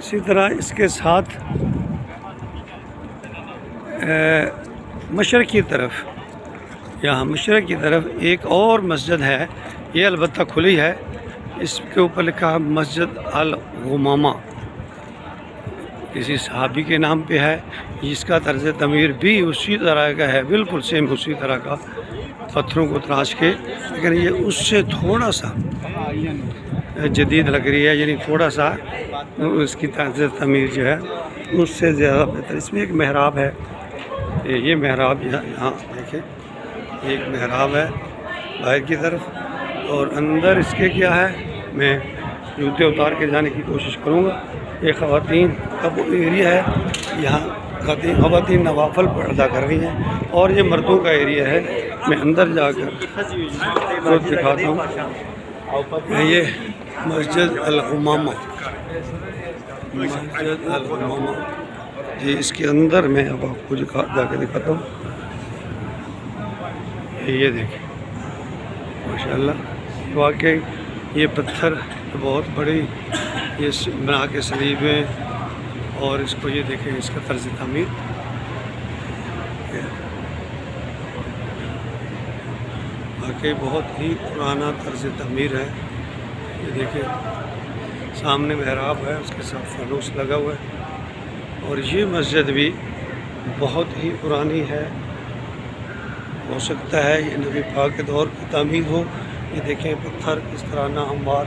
اسی طرح اس کے ساتھ مشرق کی طرف، یہاں مشرق کی طرف ایک اور مسجد ہے، یہ البتہ کھلی ہے، اس کے اوپر لکھا ہے مسجد الغمامہ، کسی صحابی کے نام پہ ہے، جس کا طرز تعمیر بھی اسی طرح کا ہے، بالکل سیم اسی طرح کا، پتھروں کو تراش کے، لیکن یہ اس سے تھوڑا سا جدید لگ رہی ہے، یعنی تھوڑا سا اس کی طرز تعمیر جو ہے اس سے زیادہ بہتر۔ اس میں ایک محراب ہے، یہ محراب یہاں دیکھیں، ایک محراب ہے باہر کی طرف، اور اندر اس کے کیا ہے، میں جوتے اتار کے جانے کی کوشش کروں گا۔ یہ خواتین کا وہ ایریا ہے، یہاں خواتین نوافل ادا کر رہی ہیں، اور یہ مردوں کا ایریا ہے، میں اندر جا کر خود دکھاتا ہوں۔ یہ مسجد الغمامہ، مسجد الغمامہ جی، اس کے اندر میں اب آپ کو جا کے دکھاتا ہوں۔ یہ دیکھیں ماشاءاللہ، واقعی یہ پتھر بہت بڑی یہ بنا کے سلیبیں، اور اس کو یہ دیکھیں اس کا طرز تعمیر، واقعی بہت ہی پرانا طرز تعمیر ہے۔ یہ دیکھیں سامنے محراب ہے، اس کے ساتھ فانوس لگا ہوا ہے، اور یہ مسجد بھی بہت ہی پرانی ہے، ہو سکتا ہے یہ نبی پاک کے دور کی تعمیر ہو۔ یہ دیکھیں پتھر اس طرح ناہموار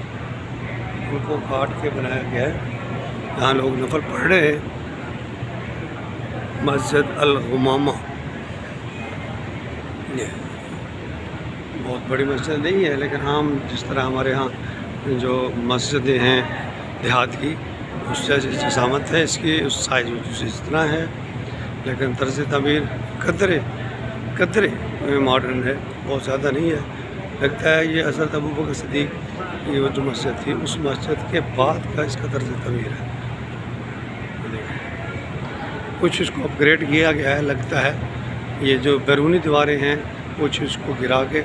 ان کو کاٹ کے بنایا گیا ہے، یہاں لوگ نفل پڑھ رہے ہیں۔ مسجد الغمامہ یہ بہت بڑی مسجد نہیں ہے، لیکن ہم جس طرح ہمارے ہاں جو مسجدیں ہیں دیہات کی، اس سے جسامت ہے اس کی، اس سائز اس طرح ہے، لیکن طرز تعمیر قدرے ماڈرن ہے، بہت زیادہ نہیں ہے۔ لگتا ہے یہ حضرت ابوبکر صدیق کی وہ جو مسجد تھی، اس مسجد کے بعد کا اس کا طرز تعمیر ہے۔ کچھ اس کو اپ گریڈ کیا گیا ہے، لگتا ہے یہ جو بیرونی دیواریں ہیں کچھ اس کو گرا کے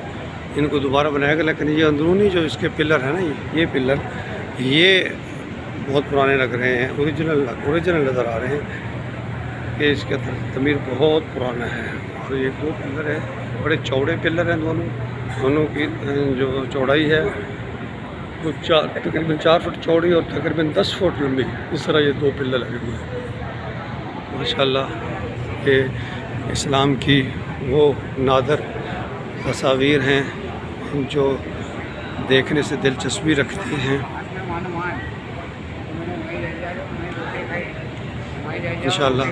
ان کو دوبارہ بنایا گیا، لیکن یہ اندرونی جو اس کے پلر ہیں نا، یہ پلر یہ بہت پرانے لگ رہے ہیں، اوریجنل نظر آ رہے ہیں کہ اس کا تعمیر بہت پرانا ہے۔ اور یہ دو پلر ہیں، بڑے چوڑے پلر ہیں، دونوں کی جو چوڑائی ہے وہ تقریباً 4 فٹ چوڑی اور تقریباً 10 فٹ لمبی، اس طرح یہ دو پلر لگے ہوئے ہیں۔ ماشاءاللہ یہ اسلام کی وہ نادر تصاویر ہیں جو دیکھنے سے دلچسپی رکھتی ہیں۔ انشاءاللہ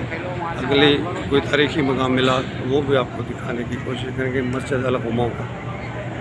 اگلی کوئی تاریخی مقام ملا وہ بھی آپ کو دکھانے کی کوشش کریں گے، مسجد الغمامہ کا۔